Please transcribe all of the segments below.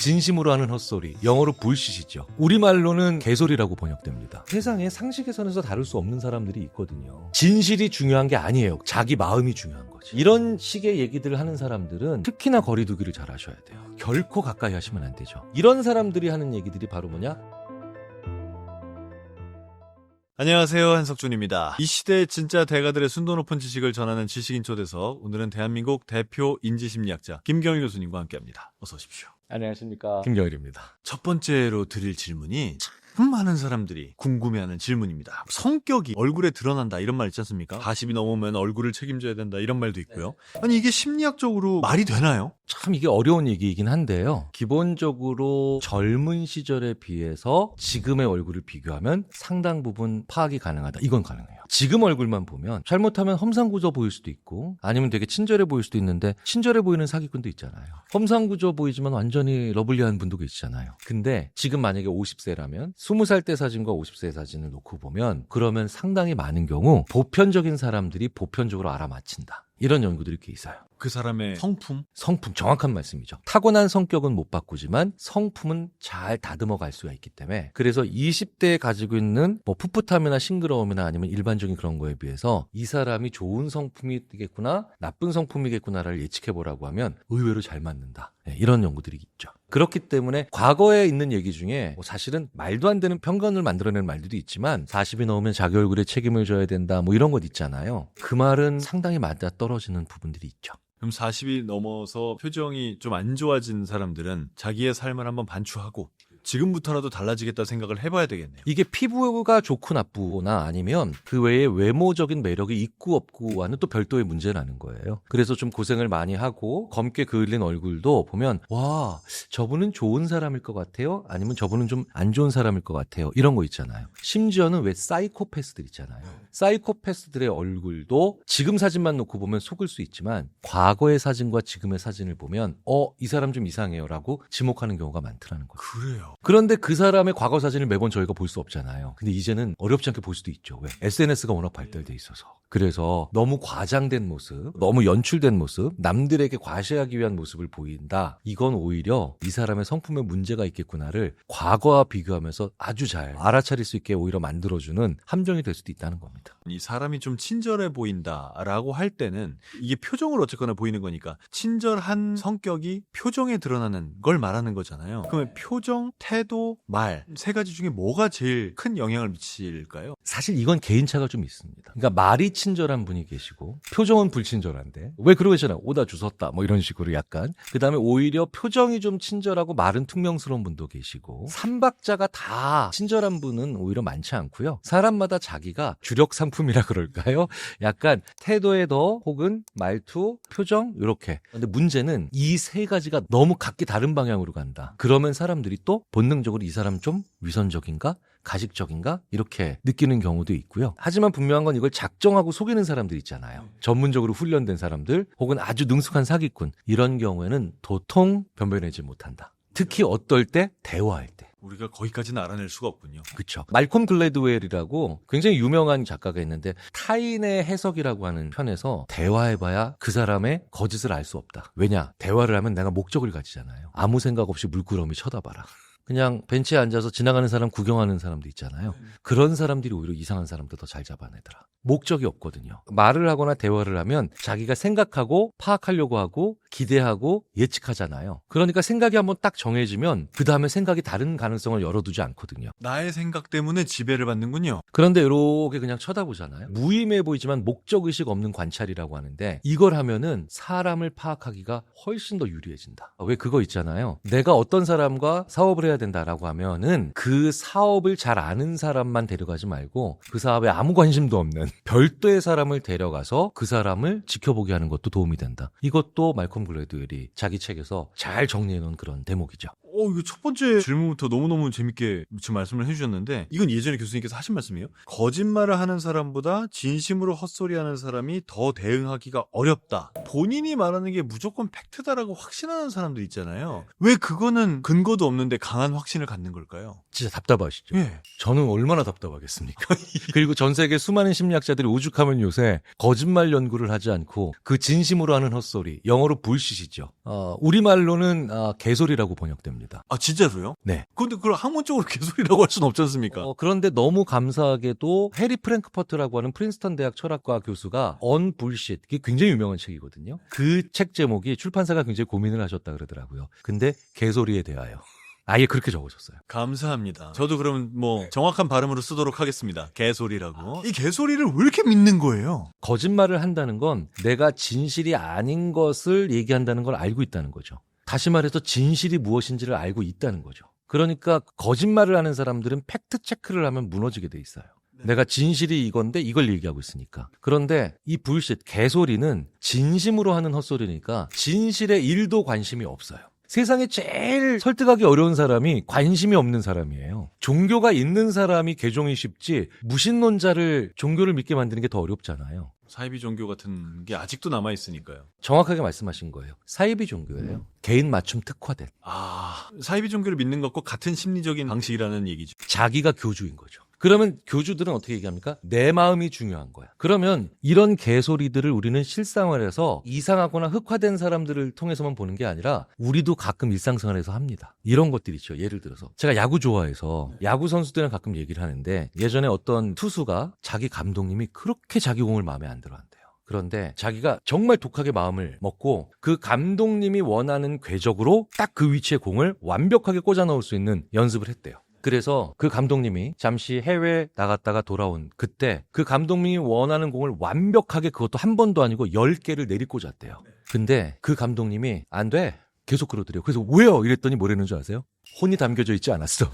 진심으로 하는 헛소리, 영어로 불시시죠. 우리말로는 개소리라고 번역됩니다. 세상에 상식에선에서 다룰 수 없는 사람들이 있거든요. 진실이 중요한 게 아니에요. 자기 마음이 중요한 거지. 이런 식의 얘기들을 하는 사람들은 특히나 거리 두기를 잘 하셔야 돼요. 결코 가까이 하시면 안 되죠. 이런 사람들이 하는 얘기들이 바로 뭐냐? 안녕하세요, 한석준입니다. 이 시대의 진짜 대가들의 순도 높은 지식을 전하는 지식인 초대석, 오늘은 대한민국 대표 인지심리학자 김경일 교수님과 함께합니다. 어서 오십시오. 안녕하십니까, 김경일입니다. 첫 번째로 드릴 질문이 참 많은 사람들이 궁금해하는 질문입니다. 성격이 얼굴에 드러난다 이런 말 있지 않습니까? 40이 넘으면 얼굴을 책임져야 된다 이런 말도 있고요. 아니 이게 심리학적으로 말이 되나요? 참 이게 어려운 얘기이긴 한데요. 기본적으로 젊은 시절에 비해서 지금의 얼굴을 비교하면 상당 부분 파악이 가능하다. 이건 가능해요. 지금 얼굴만 보면 잘못하면 험상궂어 보일 수도 있고 아니면 되게 친절해 보일 수도 있는데 친절해 보이는 사기꾼도 있잖아요. 험상궂어 보이지만 완전히 러블리한 분도 계시잖아요. 근데 지금 만약에 50세라면 20살 때 사진과 50세 사진을 놓고 보면 그러면 상당히 많은 경우 보편적인 사람들이 보편적으로 알아맞힌다. 이런 연구들이 꽤 있어요. 그 사람의 성품, 정확한 말씀이죠. 타고난 성격은 못 바꾸지만 성품은 잘 다듬어 갈 수가 있기 때문에 그래서 20대에 가지고 있는 뭐 풋풋함이나 싱그러움이나 아니면 일반적인 그런 거에 비해서 이 사람이 좋은 성품이겠구나 나쁜 성품이겠구나를 예측해 보라고 하면 의외로 잘 맞는다. 네, 이런 연구들이 있죠. 그렇기 때문에 과거에 있는 얘기 중에 뭐 사실은 말도 안 되는 편견을 만들어내는 말들도 있지만 40이 넘으면 자기 얼굴에 책임을 져야 된다 뭐 이런 것 있잖아요. 그 말은 상당히 맞아 떨어지는 부분들이 있죠. 그럼 40이 넘어서 표정이 좀 안 좋아진 사람들은 자기의 삶을 한번 반추하고 지금부터라도 달라지겠다 생각을 해봐야 되겠네요. 이게 피부가 좋고 나쁘거나 아니면 그 외에 외모적인 매력이 있고 없고와는 또 별도의 문제라는 거예요. 그래서 좀 고생을 많이 하고 검게 그을린 얼굴도 보면 와 저분은 좋은 사람일 것 같아요. 아니면 저분은 좀 안 좋은 사람일 것 같아요. 이런 거 있잖아요. 심지어는 왜 사이코패스들 있잖아요. 사이코패스들의 얼굴도 지금 사진만 놓고 보면 속을 수 있지만 과거의 사진과 지금의 사진을 보면 이 사람 좀 이상해요 라고 지목하는 경우가 많더라는 거죠. 그래요. 그런데 그 사람의 과거 사진을 매번 저희가 볼 수 없잖아요. 근데 이제는 어렵지 않게 볼 수도 있죠. 왜? SNS가 워낙 발달돼 있어서. 그래서 너무 과장된 모습, 너무 연출된 모습, 남들에게 과시하기 위한 모습을 보인다. 이건 오히려 이 사람의 성품에 문제가 있겠구나를 과거와 비교하면서 아주 잘 알아차릴 수 있게 오히려 만들어주는 함정이 될 수도 있다는 겁니다. 이 사람이 좀 친절해 보인다라고 할 때는 이게 표정으로 어쨌거나 보이는 거니까 친절한 성격이 표정에 드러나는 걸 말하는 거잖아요. 그러면 표정, 태도, 말 세 가지 중에 뭐가 제일 큰 영향을 미칠까요? 사실 이건 개인차가 좀 있습니다. 그러니까 말이 친절한 분이 계시고 표정은 불친절한데 왜 그러고 계시잖아요. 오다 주웠다 뭐 이런 식으로 약간 그다음에 오히려 표정이 좀 친절하고 말은 퉁명스러운 분도 계시고 삼박자가 다 친절한 분은 오히려 많지 않고요. 사람마다 자기가 주력 상품이라 그럴까요? 약간 태도에 더 혹은 말투, 표정 이렇게. 근데 문제는 이 세 가지가 너무 각기 다른 방향으로 간다. 그러면 사람들이 또 본능적으로 이 사람 좀 위선적인가? 가식적인가? 이렇게 느끼는 경우도 있고요. 하지만 분명한 건 이걸 작정하고 속이는 사람들 있잖아요. 전문적으로 훈련된 사람들 혹은 아주 능숙한 사기꾼 이런 경우에는 도통 변별해내지 못한다. 특히 어떨 때? 대화할 때. 우리가 거기까지는 알아낼 수가 없군요. 그렇죠. 말콤 글래드웰이라고 굉장히 유명한 작가가 있는데 타인의 해석이라고 하는 편에서 대화해봐야 그 사람의 거짓을 알 수 없다. 왜냐? 대화를 하면 내가 목적을 가지잖아요. 아무 생각 없이 물끄러미 쳐다봐라. 그냥 벤치에 앉아서 지나가는 사람 구경하는 사람도 있잖아요. 그런 사람들이 오히려 이상한 사람들 더 잘 잡아내더라. 목적이 없거든요. 말을 하거나 대화를 하면 자기가 생각하고 파악하려고 하고 기대하고 예측하잖아요. 그러니까 생각이 한번 딱 정해지면 그 다음에 생각이 다른 가능성을 열어두지 않거든요. 나의 생각 때문에 지배를 받는군요. 그런데 이렇게 그냥 쳐다보잖아요. 무의미해 보이지만 목적의식 없는 관찰이라고 하는데 이걸 하면은 사람을 파악하기가 훨씬 더 유리해진다. 왜 그거 있잖아요. 내가 어떤 사람과 사업을 해야 된다라고 하면은 그 사업을 잘 아는 사람만 데려가지 말고 그 사업에 아무 관심도 없는 별도의 사람을 데려가서 그 사람을 지켜보게 하는 것도 도움이 된다. 이것도 말콤 글래드웰이 자기 책에서 잘 정리해놓은 그런 대목이죠. 이거 첫 번째 질문부터 너무너무 재밌게 지금 말씀을 해주셨는데 이건 예전에 교수님께서 하신 말씀이에요. 거짓말을 하는 사람보다 진심으로 헛소리하는 사람이 더 대응하기가 어렵다. 본인이 말하는 게 무조건 팩트다라고 확신하는 사람들 있잖아요. 왜 그거는 근거도 없는데 강한 확신을 갖는 걸까요? 진짜 답답하시죠? 예. 저는 얼마나 답답하겠습니까? 그리고 전 세계 수많은 심리학자들이 오죽하면 요새 거짓말 연구를 하지 않고 그 진심으로 하는 헛소리, 영어로 불시시죠. 우리말로는 개소리라고 번역됩니다. 아, 진짜로요? 네. 근데 그걸 학문적으로 개소리라고 할 수는 없지 않습니까? 그런데 너무 감사하게도 해리 프랭크퍼트라고 하는 프린스턴 대학 철학과 교수가 On Bullshit, 이게 굉장히 유명한 책이거든요. 그 책 제목이 출판사가 굉장히 고민을 하셨다 그러더라고요. 근데 개소리에 대하여. 아예 그렇게 적으셨어요. 감사합니다. 저도 그러면 뭐 정확한 발음으로 쓰도록 하겠습니다. 개소리라고. 이 개소리를 왜 이렇게 믿는 거예요? 거짓말을 한다는 건 내가 진실이 아닌 것을 얘기한다는 걸 알고 있다는 거죠. 다시 말해서 진실이 무엇인지를 알고 있다는 거죠. 그러니까 거짓말을 하는 사람들은 팩트 체크를 하면 무너지게 돼 있어요. 내가 진실이 이건데 이걸 얘기하고 있으니까. 그런데 이 불쉿, 개소리는 진심으로 하는 헛소리니까 진실에 1도 관심이 없어요. 세상에 제일 설득하기 어려운 사람이 관심이 없는 사람이에요. 종교가 있는 사람이 개종이 쉽지 무신론자를 종교를 믿게 만드는 게 더 어렵잖아요. 사이비 종교 같은 게 아직도 남아있으니까요. 정확하게 말씀하신 거예요. 사이비 종교예요. 개인 맞춤 특화된. 사이비 종교를 믿는 것과 같은 심리적인 방식이라는 얘기죠. 자기가 교주인 거죠. 그러면 교주들은 어떻게 얘기합니까? 내 마음이 중요한 거야. 그러면 이런 개소리들을 우리는 실생활에서 이상하거나 흑화된 사람들을 통해서만 보는 게 아니라 우리도 가끔 일상생활에서 합니다. 이런 것들이 있죠. 예를 들어서 제가 야구 좋아해서 야구 선수들이랑 가끔 얘기를 하는데 예전에 어떤 투수가 자기 감독님이 그렇게 자기 공을 마음에 안 들어 한대요. 그런데 자기가 정말 독하게 마음을 먹고 그 감독님이 원하는 궤적으로 딱 그 위치에 공을 완벽하게 꽂아 넣을 수 있는 연습을 했대요. 그래서 그 감독님이 잠시 해외 나갔다가 돌아온 그때 그 감독님이 원하는 공을 완벽하게 그것도 한 번도 아니고 10개를 내리꽂았대요. 근데 그 감독님이 안 돼. 계속 그러더래요. 그래서 왜요? 이랬더니 뭐라는 줄 아세요? 혼이 담겨져 있지 않았어.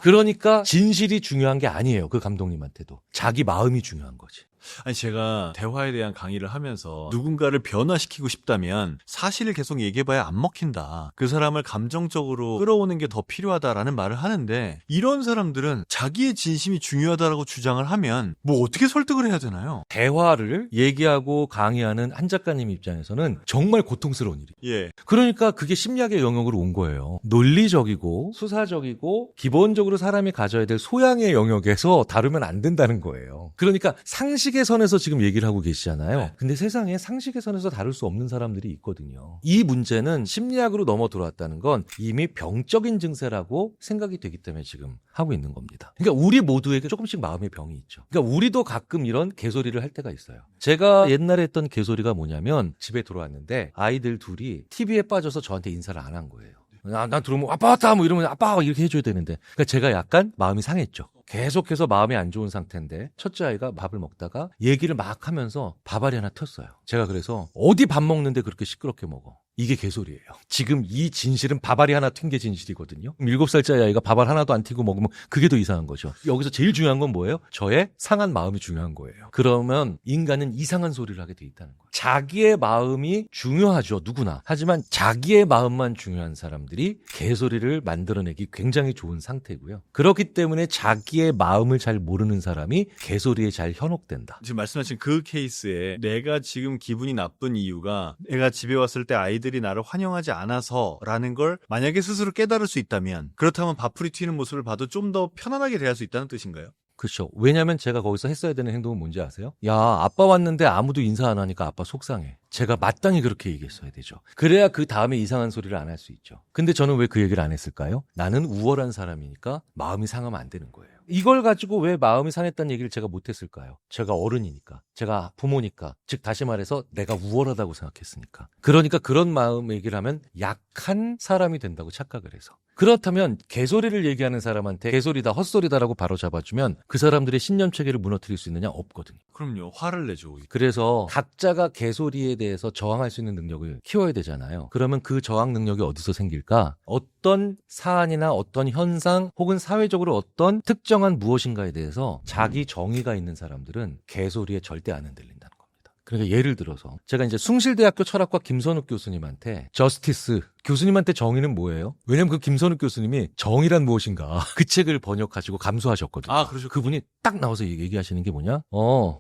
그러니까 진실이 중요한 게 아니에요. 그 감독님한테도. 자기 마음이 중요한 거지. 아니, 제가 대화에 대한 강의를 하면서 누군가를 변화시키고 싶다면 사실을 계속 얘기해봐야 안 먹힌다. 그 사람을 감정적으로 끌어오는 게 더 필요하다라는 말을 하는데 이런 사람들은 자기의 진심이 중요하다라고 주장을 하면 뭐 어떻게 설득을 해야 되나요? 대화를 얘기하고 강의하는 한 작가님 입장에서는 정말 고통스러운 일이에요. 예. 그러니까 그게 심리학의 영역으로 온 거예요. 논리적이고 수사적이고 기본적으로 사람이 가져야 될 소양의 영역에서 다루면 안 된다는 거예요. 그러니까 상식의 선에서 지금 얘기를 하고 계시잖아요. 네. 근데 세상에 상식의 선에서 다룰 수 없는 사람들이 있거든요. 이 문제는 심리학으로 넘어 들어왔다는 건 이미 병적인 증세라고 생각이 되기 때문에 지금 하고 있는 겁니다. 그러니까 우리 모두에게 조금씩 마음의 병이 있죠. 그러니까 우리도 가끔 이런 개소리를 할 때가 있어요. 제가 옛날에 했던 개소리가 뭐냐면 집에 들어왔는데 아이들 둘이 TV에 빠져서 저한테 인사를 안 한 거예요. 난 들어오면 아빠 왔다 뭐 이러면 아빠 이렇게 해줘야 되는데 그러니까 제가 약간 마음이 상했죠. 계속해서 마음이 안 좋은 상태인데 첫째 아이가 밥을 먹다가 얘기를 막 하면서 밥알이 하나 텄어요. 제가 그래서 어디 밥 먹는데 그렇게 시끄럽게 먹어. 이게 개소리예요. 지금 이 진실은 밥알이 하나 튄 게 진실이거든요. 7살짜리 아이가 밥알 하나도 안 튀고 먹으면 그게 더 이상한 거죠. 여기서 제일 중요한 건 뭐예요? 저의 상한 마음이 중요한 거예요. 그러면 인간은 이상한 소리를 하게 돼 있다는 거예요. 자기의 마음이 중요하죠. 누구나. 하지만 자기의 마음만 중요한 사람들이 개소리를 만들어내기 굉장히 좋은 상태고요. 그렇기 때문에 자기의 마음을 잘 모르는 사람이 개소리에 잘 현혹된다. 지금 말씀하신 그 케이스에 내가 지금 기분이 나쁜 이유가 내가 집에 왔을 때 아이들이 나를 환영하지 않아서라는 걸 만약에 스스로 깨달을 수 있다면 그렇다면 밥풀이 튀는 모습을 봐도 좀 더 편안하게 대할 수 있다는 뜻인가요? 그렇죠. 왜냐하면 제가 거기서 했어야 되는 행동은 뭔지 아세요? 야, 아빠 왔는데 아무도 인사 안 하니까 아빠 속상해. 제가 마땅히 그렇게 얘기했어야 되죠. 그래야 그 다음에 이상한 소리를 안 할 수 있죠. 근데 저는 왜 그 얘기를 안 했을까요? 나는 우월한 사람이니까 마음이 상하면 안 되는 거예요. 이걸 가지고 왜 마음이 상했다는 얘기를 제가 못했을까요? 제가 어른이니까, 제가 부모니까, 즉 다시 말해서 내가 우월하다고 생각했으니까. 그러니까 그런 마음 얘기를 하면 약한 사람이 된다고 착각을 해서. 그렇다면 개소리를 얘기하는 사람한테 개소리다 헛소리다라고 바로 잡아주면 그 사람들의 신념체계를 무너뜨릴 수 있느냐? 없거든요. 그럼요. 화를 내죠. 그래서 각자가 개소리에 대해서 저항할 수 있는 능력을 키워야 되잖아요. 그러면 그 저항 능력이 어디서 생길까? 어떤 사안이나 어떤 현상 혹은 사회적으로 어떤 특정한 무엇인가에 대해서 자기 정의가 있는 사람들은 개소리에 절대 안 흔들린다는 겁니다. 그러니까 예를 들어서 제가 이제 숭실대학교 철학과 김선욱 교수님한테 저스티스 교수님한테 정의는 뭐예요? 왜냐면 그 김선욱 교수님이 정의란 무엇인가 그 책을 번역하시고 감수하셨거든요. 아, 그러죠. 그분이 딱 나와서 얘기하시는 게 뭐냐?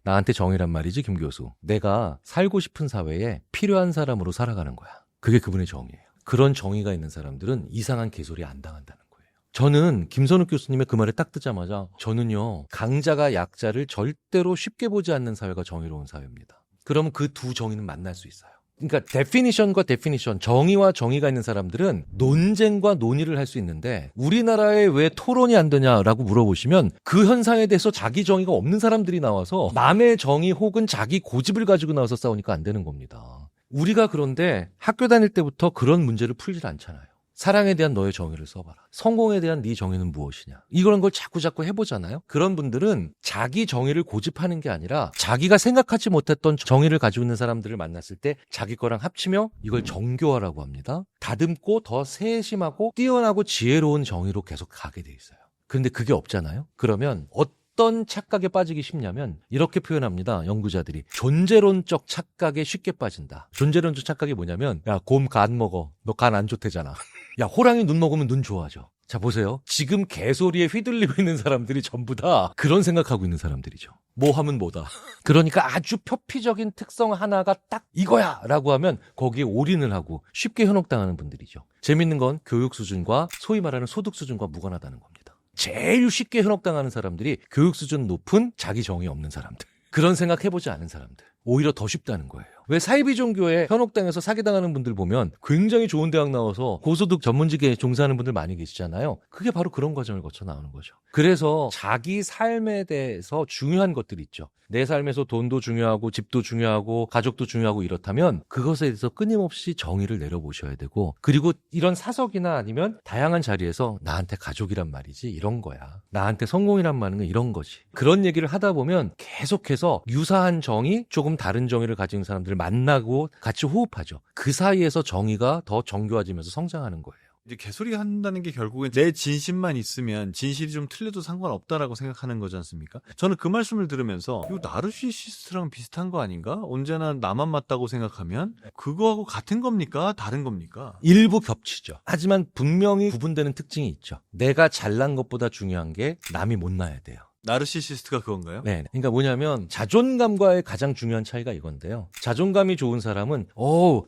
나한테 정의란 말이지 김 교수. 내가 살고 싶은 사회에 필요한 사람으로 살아가는 거야. 그게 그분의 정의예요. 그런 정의가 있는 사람들은 이상한 개소리 안 당한다는 거예요. 저는 김선욱 교수님의 그 말에 딱 듣자마자 저는요 강자가 약자를 절대로 쉽게 보지 않는 사회가 정의로운 사회입니다. 그러면 그 두 정의는 만날 수 있어요. 그러니까 데피니션과 데피니션, 정의와 정의가 있는 사람들은 논쟁과 논의를 할 수 있는데 우리나라에 왜 토론이 안 되냐라고 물어보시면 그 현상에 대해서 자기 정의가 없는 사람들이 나와서 남의 정의 혹은 자기 고집을 가지고 나와서 싸우니까 안 되는 겁니다. 우리가 그런데 학교 다닐 때부터 그런 문제를 풀질 않잖아요. 사랑에 대한 너의 정의를 써봐라. 성공에 대한 네 정의는 무엇이냐. 이런 걸 자꾸 해보잖아요. 그런 분들은 자기 정의를 고집하는 게 아니라 자기가 생각하지 못했던 정의를 가지고 있는 사람들을 만났을 때 자기 거랑 합치며 이걸 정교화라고 합니다. 다듬고 더 세심하고 뛰어나고 지혜로운 정의로 계속 가게 돼 있어요. 그런데 그게 없잖아요. 그러면 어떤 착각에 빠지기 쉽냐면 이렇게 표현합니다. 연구자들이 존재론적 착각에 쉽게 빠진다. 존재론적 착각이 뭐냐면 야, 곰 간 먹어. 너 간 안 좋대잖아. 야, 호랑이 눈 먹으면 눈 좋아져. 자, 보세요. 지금 개소리에 휘둘리고 있는 사람들이 전부 다 그런 생각하고 있는 사람들이죠. 뭐 하면 뭐다. 그러니까 아주 표피적인 특성 하나가 딱 이거야 라고 하면 거기에 올인을 하고 쉽게 현혹당하는 분들이죠. 재밌는 건 교육 수준과 소위 말하는 소득 수준과 무관하다는 겁니다. 제일 쉽게 현혹당하는 사람들이 교육 수준 높은 자기 정의 없는 사람들. 그런 생각 해보지 않은 사람들. 오히려 더 쉽다는 거예요. 왜 사이비 종교에 현혹당해서 사기당하는 분들 보면 굉장히 좋은 대학 나와서 고소득 전문직에 종사하는 분들 많이 계시잖아요. 그게 바로 그런 과정을 거쳐 나오는 거죠. 그래서 자기 삶에 대해서 중요한 것들이 있죠. 내 삶에서 돈도 중요하고 집도 중요하고 가족도 중요하고 이렇다면 그것에 대해서 끊임없이 정의를 내려보셔야 되고, 그리고 이런 사석이나 아니면 다양한 자리에서 나한테 가족이란 말이지 이런 거야. 나한테 성공이란 말은 이런 거지. 그런 얘기를 하다 보면 계속해서 유사한 정의, 조금 다른 정의를 가진 사람들을 만나고 같이 호흡하죠. 그 사이에서 정의가 더 정교해지면서 성장하는 거예요. 이제 개소리 한다는 게 결국엔 내 진심만 있으면 진실이 좀 틀려도 상관없다라고 생각하는 거지 않습니까? 저는 그 말씀을 들으면서 이거 나르시시스트랑 비슷한 거 아닌가? 언제나 나만 맞다고 생각하면 그거하고 같은 겁니까? 다른 겁니까? 일부 겹치죠. 하지만 분명히 구분되는 특징이 있죠. 내가 잘난 것보다 중요한 게 남이 못나야 돼요. 나르시시스트가 그건가요? 네. 그러니까 뭐냐면 자존감과의 가장 중요한 차이가 이건데요. 자존감이 좋은 사람은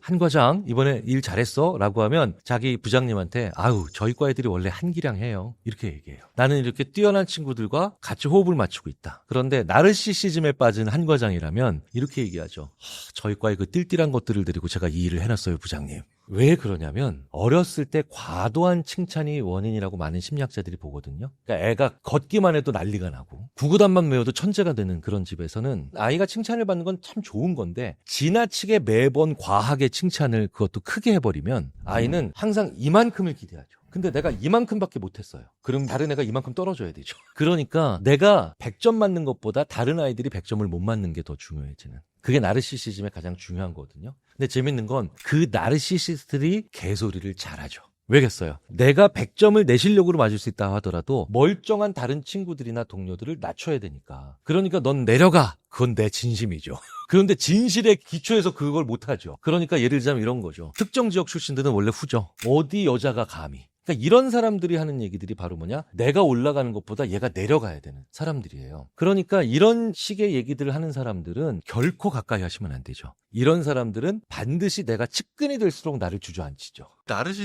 한 과장 이번에 일 잘했어 라고 하면 자기 부장님한테 아유 저희 과 애들이 원래 한기량해요 이렇게 얘기해요. 나는 이렇게 뛰어난 친구들과 같이 호흡을 맞추고 있다. 그런데 나르시시즘에 빠진 한 과장이라면 이렇게 얘기하죠. 저희 과의 그 띨띨한 것들을 데리고 제가 이 일을 해놨어요 부장님. 왜 그러냐면 어렸을 때 과도한 칭찬이 원인이라고 많은 심리학자들이 보거든요. 그러니까 애가 걷기만 해도 난리가 나고 구구단만 외워도 천재가 되는 그런 집에서는 아이가 칭찬을 받는 건 참 좋은 건데 지나치게 매번 과하게 칭찬을 그것도 크게 해버리면 아이는 항상 이만큼을 기대하죠. 근데 내가 이만큼밖에 못했어요. 그럼 다른 애가 이만큼 떨어져야 되죠. 그러니까 내가 100점 맞는 것보다 다른 아이들이 100점을 못 맞는 게 더 중요해지는. 그게 나르시시즘의 가장 중요한 거거든요. 근데 재밌는 건 그 나르시시스트들이 개소리를 잘하죠. 왜겠어요? 내가 100점을 내 실력으로 맞을 수 있다 하더라도 멀쩡한 다른 친구들이나 동료들을 낮춰야 되니까. 그러니까 넌 내려가. 그건 내 진심이죠. 그런데 진실에 기초해서 그걸 못하죠. 그러니까 예를 들자면 이런 거죠. 특정 지역 출신들은 원래 후져. 어디 여자가 감히. 그러니까 이런 사람들이 하는 얘기들이 바로 뭐냐? 내가 올라가는 것보다 얘가 내려가야 되는 사람들이에요. 그러니까 이런 식의 얘기들을 하는 사람들은 결코 가까이 하시면 안 되죠. 이런 사람들은 반드시 내가 측근이 될수록 나를 주저앉히죠.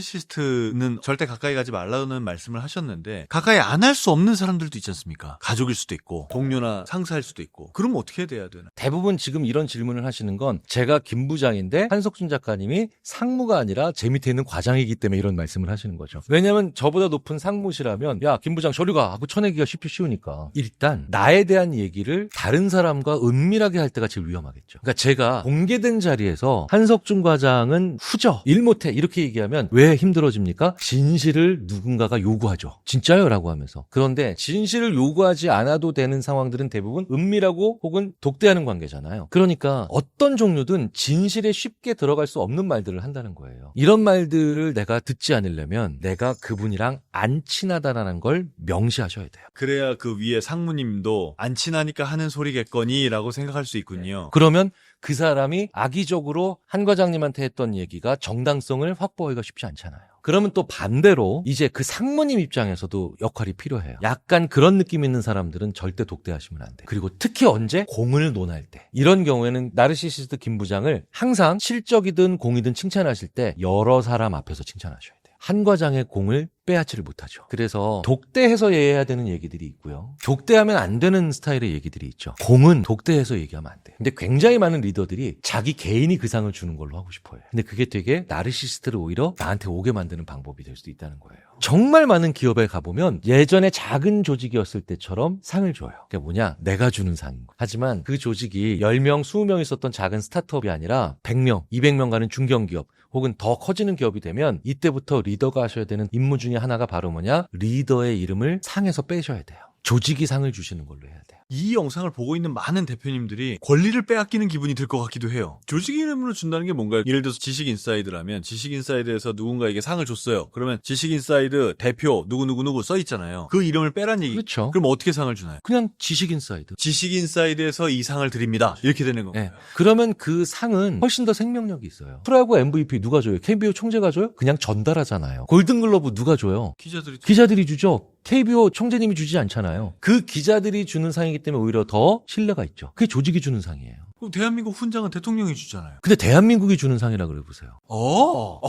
나르시시스트는 절대 가까이 가지 말라는 말씀을 하셨는데 가까이 안 할 수 없는 사람들도 있지 않습니까? 가족일 수도 있고 동료나 상사일 수도 있고. 그럼 어떻게 돼야 되나? 대부분 지금 이런 질문을 하시는 건 제가 김 부장인데 한석준 작가님이 상무가 아니라 제 밑에 있는 과장이기 때문에 이런 말씀을 하시는 거죠. 왜냐하면 저보다 높은 상무시라면 야 김 부장 저리 가 하고 쳐내기가 쉬우니까 일단 나에 대한 얘기를 다른 사람과 은밀하게 할 때가 제일 위험하겠죠. 그러니까 제가 공개된 자리에서 한석준 과장은 후져 일 못해 이렇게 얘기하면 왜 힘들어집니까? 진실을 누군가가 요구하죠. 진짜요? 라고 하면서. 그런데 진실을 요구하지 않아도 되는 상황들은 대부분 은밀하고 혹은 독대하는 관계잖아요. 그러니까 어떤 종류든 진실에 쉽게 들어갈 수 없는 말들을 한다는 거예요. 이런 말들을 내가 듣지 않으려면 내가 그분이랑 안 친하다라는 걸 명시하셔야 돼요. 그래야 그 위에 상무님도 안 친하니까 하는 소리겠거니 라고 생각할 수 있군요. 그러면 그 사람이 악의적으로 한 과장님한테 했던 얘기가 정당성을 확보하기가 쉽지 않잖아요. 그러면 또 반대로 이제 그 상무님 입장에서도 역할이 필요해요. 약간 그런 느낌 있는 사람들은 절대 독대하시면 안 돼요. 그리고 특히 언제? 공을 논할 때. 이런 경우에는 나르시시스트 김 부장을 항상 실적이든 공이든 칭찬하실 때 여러 사람 앞에서 칭찬하셔야 돼요. 한 과장의 공을 빼앗지를 못하죠. 그래서 독대해서 해야 되는 얘기들이 있고요. 독대하면 안 되는 스타일의 얘기들이 있죠. 공은 독대해서 얘기하면 안 돼요. 근데 굉장히 많은 리더들이 자기 개인이 그 상을 주는 걸로 하고 싶어요. 근데 그게 되게 나르시스트를 오히려 나한테 오게 만드는 방법이 될 수도 있다는 거예요. 정말 많은 기업에 가보면 예전에 작은 조직이었을 때처럼 상을 줘요. 그게 뭐냐? 내가 주는 상인 거예요. 하지만 그 조직이 10명, 20명 있었던 작은 스타트업이 아니라 100명, 200명 가는 중견기업 혹은 더 커지는 기업이 되면 이때부터 리더가 하셔야 되는 임무 중에 하나가 바로 뭐냐? 리더의 이름을 상에서 빼셔야 돼요. 조직이 상을 주시는 걸로 해야 돼요. 이 영상을 보고 있는 많은 대표님들이 권리를 빼앗기는 기분이 들 것 같기도 해요. 조직 이름으로 준다는 게 뭔가요? 예를 들어서 지식인사이드라면 지식인사이드에서 누군가에게 상을 줬어요. 그러면 지식인사이드 대표 누구누구누구 써 있잖아요. 그 이름을 빼란 얘기. 그렇죠. 그럼 어떻게 상을 주나요? 그냥 지식인사이드. 지식인사이드에서 이 상을 드립니다. 이렇게 되는 건가요? 네. 그러면 그 상은 훨씬 더 생명력이 있어요. 프로야구 MVP 누가 줘요? KBO 총재가 줘요? 그냥 전달하잖아요. 골든글러브 누가 줘요? 기자들이 주죠. KBO 총재님이 주지 않잖아요. 그 기자들이 주는 상이기 때문에 오히려 더 신뢰가 있죠. 그게 조직이 주는 상이에요. 그럼 대한민국 훈장은 대통령이 주잖아요. 근데 대한민국이 주는 상이라 그래 보세요.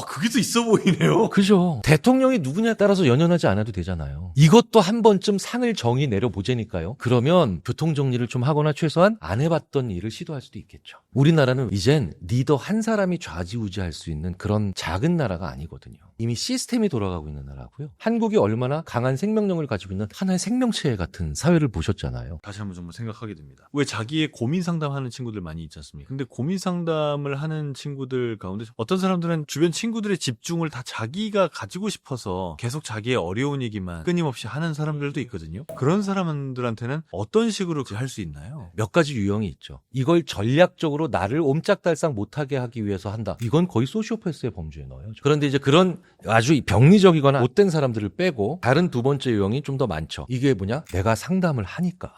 그게 또 있어 보이네요. 그죠. 대통령이 누구냐에 따라서 연연하지 않아도 되잖아요. 이것도 한 번쯤 상을 정의 내려보자니까요. 그러면 교통정리를 좀 하거나 최소한 안 해봤던 일을 시도할 수도 있겠죠. 우리나라는 이젠 리더 한 사람이 좌지우지할 수 있는 그런 작은 나라가 아니거든요. 이미 시스템이 돌아가고 있는 나라고요. 한국이 얼마나 강한 생명력을 가지고 있는 하나의 생명체 같은 사회를 보셨잖아요. 다시 한번 정말 생각하게 됩니다. 왜 자기의 고민 상담하는 친구들 많이 있지 않습니까? 근데 고민 상담을 하는 친구들 가운데 어떤 사람들은 주변 친구들의 집중을 다 자기가 가지고 싶어서 계속 자기의 어려운 얘기만 끊임없이 하는 사람들도 있거든요. 그런 사람들한테는 어떤 식으로 할 수 있나요? 몇 가지 유형이 있죠. 이걸 전략적으로 나를 옴짝달싹 못하게 하기 위해서 한다. 이건 거의 소시오패스의 범주에 넣어요. 그런데 이제 그런 아주 병리적이거나 못된 사람들을 빼고 다른 두 번째 유형이 좀 더 많죠. 이게 뭐냐? 내가 상담을 하니까.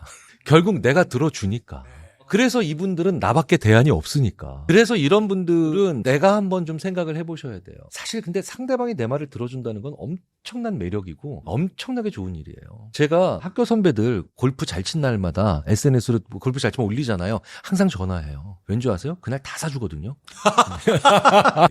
결국 내가 들어주니까. 그래서 이분들은 나밖에 대안이 없으니까. 그래서 이런 분들은 내가 한번 좀 생각을 해보셔야 돼요. 사실 근데 상대방이 내 말을 들어준다는 건 엄청난 매력이고 엄청나게 좋은 일이에요. 제가 학교 선배들 골프 잘 친 날마다 SNS로 골프 잘 치면 올리잖아요. 항상 전화해요. 왠지 아세요? 그날 다 사주거든요.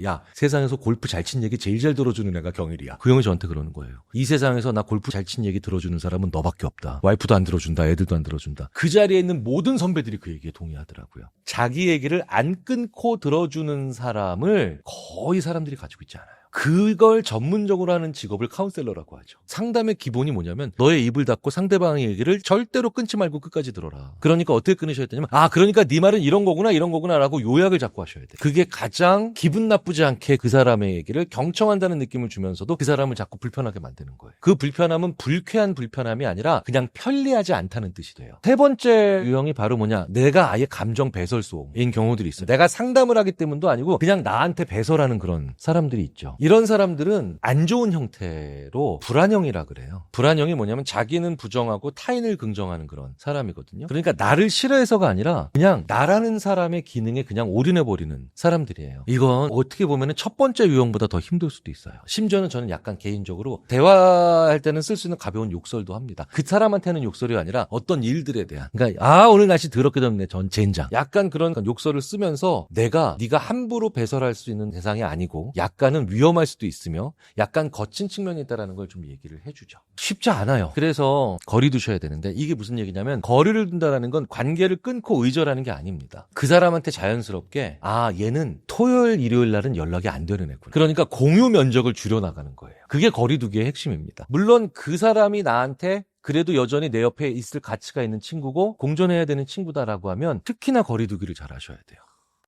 야, 세상에서 골프 잘 친 얘기 제일 잘 들어주는 애가 경일이야. 그 형이 저한테 그러는 거예요. 이 세상에서 나 골프 잘 친 얘기 들어주는 사람은 너밖에 없다. 와이프도 안 들어준다. 애들도 안 들어준다. 그 자리에 있는 모든 선배들이 그 얘기에 동의하더라고요. 자기 얘기를 안 끊고 들어주는 사람을 거의 사람들이 가지고 있지 않아요. 그걸 전문적으로 하는 직업을 카운셀러라고 하죠. 상담의 기본이 뭐냐면 너의 입을 닫고 상대방의 얘기를 절대로 끊지 말고 끝까지 들어라. 그러니까 어떻게 끊으셔야 되냐면 그러니까 네 말은 이런 거구나 라고 요약을 자꾸 하셔야 돼요. 그게 가장 기분 나쁘지 않게 그 사람의 얘기를 경청한다는 느낌을 주면서도 그 사람을 자꾸 불편하게 만드는 거예요. 그 불편함은 불쾌한 불편함이 아니라 그냥 편리하지 않다는 뜻이 돼요. 세 번째 유형이 바로 뭐냐? 내가 아예 감정 배설소인 경우들이 있어요. 내가 상담을 하기 때문도 아니고 그냥 나한테 배설하는 그런 사람들이 있죠. 이런 사람들은 안 좋은 형태로 불안형이라 그래요. 불안형이 뭐냐면 자기는 부정하고 타인을 긍정하는 그런 사람이거든요. 그러니까 나를 싫어해서가 아니라 그냥 나라는 사람의 기능에 그냥 올인해버리는 사람들이에요. 이건 어떻게 보면 첫 번째 유형보다 더 힘들 수도 있어요. 심지어는 저는 약간 개인적으로 대화할 때는 쓸 수 있는 가벼운 욕설도 합니다. 그 사람한테는 욕설이 아니라 어떤 일들에 대한. 그러니까 오늘 날씨 더럽게 덥네. 전 젠장. 약간 그런 욕설을 쓰면서 네가 함부로 배설할 수 있는 대상이 아니고 약간은 위험할 수도 있으며 약간 거친 측면이 있다는 걸 좀 얘기를 해주죠. 쉽지 않아요. 그래서 거리 두셔야 되는데 이게 무슨 얘기냐면 거리를 둔다는 건 관계를 끊고 의절하는 게 아닙니다. 그 사람한테 자연스럽게 얘는 토요일 일요일 날은 연락이 안 되는 애구나. 그러니까 공유 면적을 줄여나가는 거예요. 그게 거리 두기의 핵심입니다. 물론 그 사람이 나한테 그래도 여전히 내 옆에 있을 가치가 있는 친구고 공존해야 되는 친구다라고 하면 특히나 거리 두기를 잘 하셔야 돼요.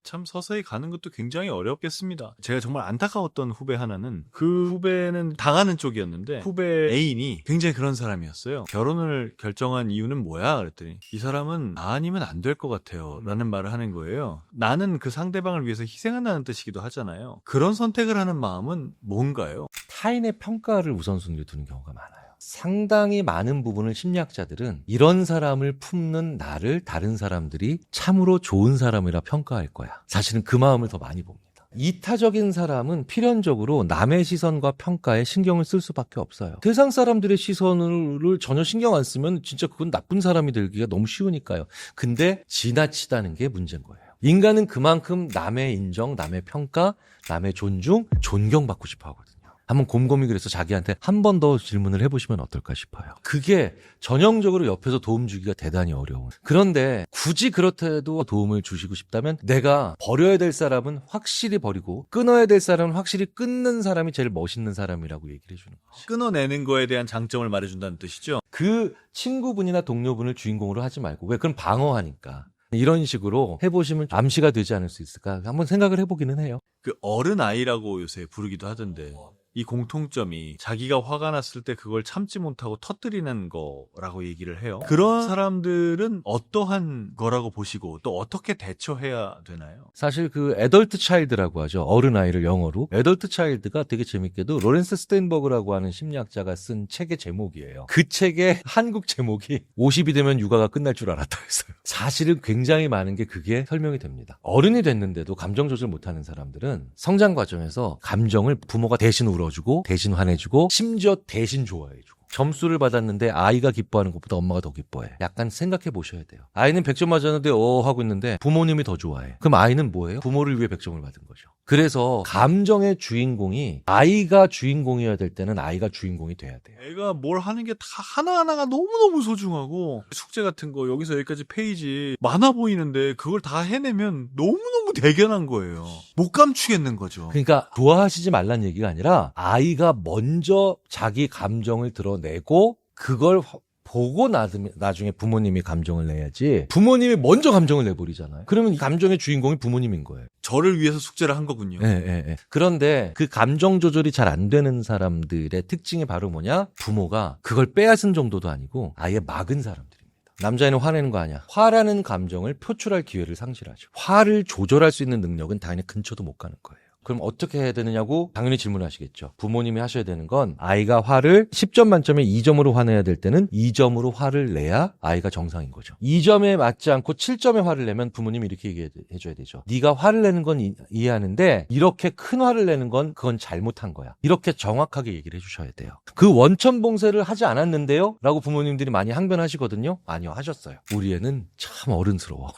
참 서서히 가는 것도 굉장히 어렵겠습니다. 제가 정말 안타까웠던 후배 하나는 그 후배는 당하는 쪽이었는데 후배 애인이 굉장히 그런 사람이었어요. 결혼을 결정한 이유는 뭐야? 그랬더니 이 사람은 나 아니면 안 될 것 같아요 라는 말을 하는 거예요. 나는 그 상대방을 위해서 희생한다는 뜻이기도 하잖아요. 그런 선택을 하는 마음은 뭔가요? 타인의 평가를 우선순위로 두는 경우가 많아요. 상당히 많은 부분을 심리학자들은 이런 사람을 품는 나를 다른 사람들이 참으로 좋은 사람이라 평가할 거야. 사실은 그 마음을 더 많이 봅니다. 이타적인 사람은 필연적으로 남의 시선과 평가에 신경을 쓸 수밖에 없어요. 세상 사람들의 시선을 전혀 신경 안 쓰면 진짜 그건 나쁜 사람이 되기가 너무 쉬우니까요. 근데 지나치다는 게 문제인 거예요. 인간은 그만큼 남의 인정, 남의 평가, 남의 존중, 존경받고 싶어 하거든요. 한번 곰곰이 그래서 자기한테 한 번 더 질문을 해보시면 어떨까 싶어요. 그게 전형적으로 옆에서 도움 주기가 대단히 어려운. 그런데 굳이 그렇다도 도움을 주시고 싶다면 내가 버려야 될 사람은 확실히 버리고 끊어야 될 사람은 확실히 끊는 사람이 제일 멋있는 사람이라고 얘기를 해주는 거지. 끊어내는 거에 대한 장점을 말해준다는 뜻이죠. 그 친구분이나 동료분을 주인공으로 하지 말고 왜 그건 방어하니까. 이런 식으로 해보시면 암시가 되지 않을 수 있을까 한번 생각을 해보기는 해요. 그 어른아이라고 요새 부르기도 하던데 이 공통점이 자기가 화가 났을 때 그걸 참지 못하고 터뜨리는 거라고 얘기를 해요. 그런 사람들은 어떠한 거라고 보시고 또 어떻게 대처해야 되나요? 사실 그 애덜트 차일드라고 하죠. 어른아이를 영어로. 애덜트 차일드가 되게 재밌게도 로렌스 스테인버그라고 하는 심리학자가 쓴 책의 제목이에요. 그 책의 한국 제목이 50이 되면 육아가 끝날 줄 알았다 했어요. 사실은 굉장히 많은 게 그게 설명이 됩니다. 어른이 됐는데도 감정 조절 못하는 사람들은 성장 과정에서 감정을 부모가 대신 울어주고 대신 화내주고 심지어 대신 좋아해주고 점수를 받았는데 아이가 기뻐하는 것보다 엄마가 더 기뻐해. 약간 생각해 보셔야 돼요. 아이는 100점 맞았는데 하고 있는데 부모님이 더 좋아해. 그럼 아이는 뭐예요? 부모를 위해 100점을 받은 거죠. 그래서 감정의 주인공이 아이가 주인공이어야 될 때는 아이가 주인공이 돼야 돼요. 애가 뭘 하는 게 다 하나하나가 너무너무 소중하고 숙제 같은 거 여기서 여기까지 페이지 많아 보이는데 그걸 다 해내면 너무너무 대견한 거예요. 못 감추겠는 거죠. 그러니까 좋아하시지 말란 얘기가 아니라 아이가 먼저 자기 감정을 드러내고 그걸 보고 나중에 부모님이 감정을 내야지 부모님이 먼저 감정을 내버리잖아요. 그러면 이 감정의 주인공이 부모님인 거예요. 저를 위해서 숙제를 한 거군요. 예. 그런데 그 감정 조절이 잘 안 되는 사람들의 특징이 바로 뭐냐? 부모가 그걸 빼앗은 정도도 아니고 아예 막은 사람들입니다. 남자애는 화내는 거 아니야. 화라는 감정을 표출할 기회를 상실하죠. 화를 조절할 수 있는 능력은 당연히 근처도 못 가는 거예요. 그럼 어떻게 해야 되느냐고 당연히 질문하시겠죠. 부모님이 하셔야 되는 건 아이가 화를 10점 만점에 2점으로 화내야 될 때는 2점으로 화를 내야 아이가 정상인 거죠. 2점에 맞지 않고 7점에 화를 내면 부모님이 이렇게 얘기해줘야 되죠. 네가 화를 내는 건 이해하는데 이렇게 큰 화를 내는 건 그건 잘못한 거야. 이렇게 정확하게 얘기를 해주셔야 돼요. 그 원천봉쇄를 하지 않았는데요? 라고 부모님들이 많이 항변하시거든요. 아니요, 하셨어요. 우리 애는 참 어른스러워.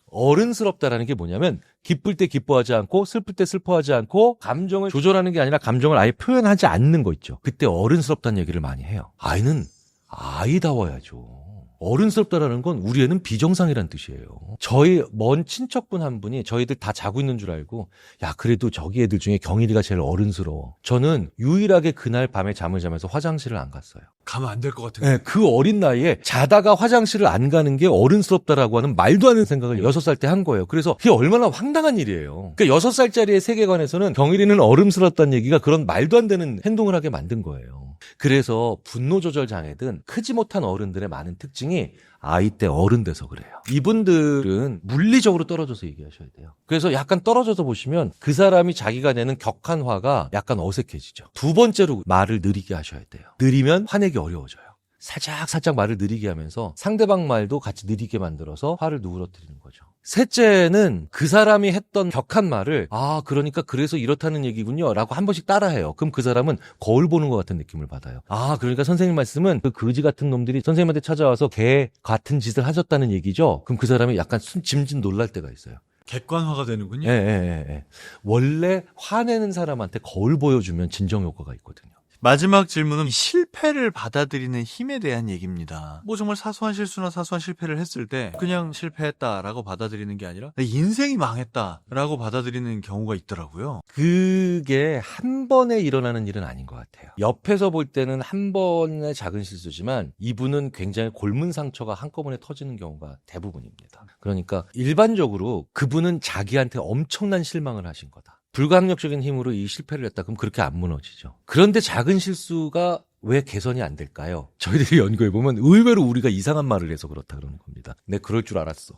어른스럽다라는 게 뭐냐면 기쁠 때 기뻐하지 않고 슬플 때 슬퍼하지 않고 감정을 조절하는 게 아니라 감정을 아예 표현하지 않는 거 있죠. 그때 어른스럽다는 얘기를 많이 해요. 아이는 아이다워야죠. 어른스럽다라는 건 우리 애는 비정상이란 뜻이에요. 저희 먼 친척분 한 분이 저희들 다 자고 있는 줄 알고 야 그래도 저기 애들 중에 경일이가 제일 어른스러워. 저는 유일하게 그날 밤에 잠을 자면서 화장실을 안 갔어요. 가면 안 될 것 같은 거예요. 네, 그 어린 나이에 자다가 화장실을 안 가는 게 어른스럽다라고 하는 말도 안 되는 생각을 6살 때 한 거예요. 그래서 그게 얼마나 황당한 일이에요. 그러니까 6살짜리의 세계관에서는 경일이는 어른스럽다는 얘기가 그런 말도 안 되는 행동을 하게 만든 거예요. 그래서 분노 조절 장애든 크지 못한 어른들의 많은 특징이 아이 때 어른 돼서 그래요. 이분들은 물리적으로 떨어져서 얘기하셔야 돼요. 그래서 약간 떨어져서 보시면 그 사람이 자기가 내는 격한 화가 약간 어색해지죠. 두 번째로 말을 느리게 하셔야 돼요. 느리면 화내기 어려워져요. 살짝 말을 느리게 하면서 상대방 말도 같이 느리게 만들어서 화를 누그러뜨리는 거죠. 셋째는 그 사람이 했던 격한 말을 그러니까 그래서 이렇다는 얘기군요 라고 한 번씩 따라해요. 그럼 그 사람은 거울 보는 것 같은 느낌을 받아요. 그러니까 선생님 말씀은 그 거지 같은 놈들이 선생님한테 찾아와서 개 같은 짓을 하셨다는 얘기죠. 그럼 그 사람이 약간 짐짓 놀랄 때가 있어요. 객관화가 되는군요. 예. 원래 화내는 사람한테 거울 보여주면 진정 효과가 있거든요. 마지막 질문은 실패를 받아들이는 힘에 대한 얘기입니다. 뭐 정말 사소한 실수나 사소한 실패를 했을 때 그냥 실패했다라고 받아들이는 게 아니라 내 인생이 망했다라고 받아들이는 경우가 있더라고요. 그게 한 번에 일어나는 일은 아닌 것 같아요. 옆에서 볼 때는 한 번의 작은 실수지만 이분은 굉장히 골문 상처가 한꺼번에 터지는 경우가 대부분입니다. 그러니까 일반적으로 그분은 자기한테 엄청난 실망을 하신 거다. 불가항력적인 힘으로 이 실패를 했다. 그럼 그렇게 안 무너지죠. 그런데 작은 실수가 왜 개선이 안 될까요? 저희들이 연구해보면 의외로 우리가 이상한 말을 해서 그렇다 그러는 겁니다. 내 그럴 줄 알았어.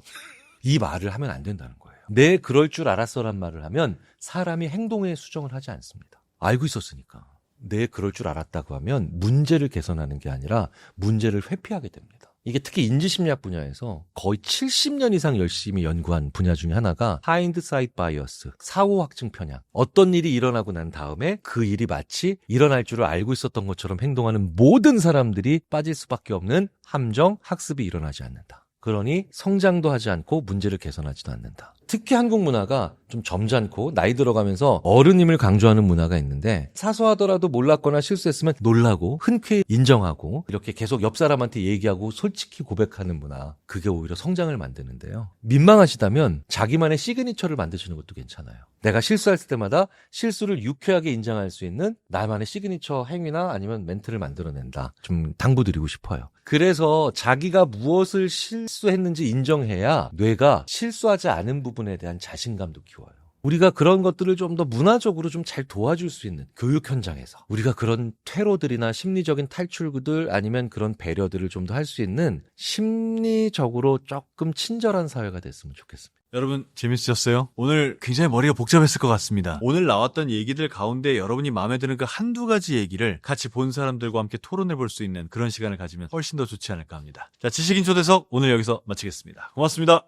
이 말을 하면 안 된다는 거예요. 내 그럴 줄 알았어란 말을 하면 사람이 행동에 수정을 하지 않습니다. 알고 있었으니까. 내 그럴 줄 알았다고 하면 문제를 개선하는 게 아니라 문제를 회피하게 됩니다. 이게 특히 인지심리학 분야에서 거의 70년 이상 열심히 연구한 분야 중에 하나가 하인드사이트 바이어스, 사후 확증 편향. 어떤 일이 일어나고 난 다음에 그 일이 마치 일어날 줄을 알고 있었던 것처럼 행동하는 모든 사람들이 빠질 수밖에 없는 함정, 학습이 일어나지 않는다. 그러니 성장도 하지 않고 문제를 개선하지도 않는다. 특히 한국 문화가 좀 점잖고 나이 들어가면서 어른임을 강조하는 문화가 있는데 사소하더라도 몰랐거나 실수했으면 놀라고 흔쾌히 인정하고 이렇게 계속 옆 사람한테 얘기하고 솔직히 고백하는 문화. 그게 오히려 성장을 만드는데요. 민망하시다면 자기만의 시그니처를 만드시는 것도 괜찮아요. 내가 실수할 때마다 실수를 유쾌하게 인정할 수 있는 나만의 시그니처 행위나 아니면 멘트를 만들어낸다. 좀 당부드리고 싶어요. 그래서 자기가 무엇을 실수했는지 인정해야 뇌가 실수하지 않은 부분에 대한 자신감도 키워요. 우리가 그런 것들을 좀 더 문화적으로 좀 잘 도와줄 수 있는 교육 현장에서 우리가 그런 퇴로들이나 심리적인 탈출구들 아니면 그런 배려들을 좀 더 할 수 있는 심리적으로 조금 친절한 사회가 됐으면 좋겠습니다. 여러분 재밌으셨어요? 오늘 굉장히 머리가 복잡했을 것 같습니다. 오늘 나왔던 얘기들 가운데 여러분이 마음에 드는 그 한두 가지 얘기를 같이 본 사람들과 함께 토론해 볼 수 있는 그런 시간을 가지면 훨씬 더 좋지 않을까 합니다. 자, 지식인 초대석 오늘 여기서 마치겠습니다. 고맙습니다.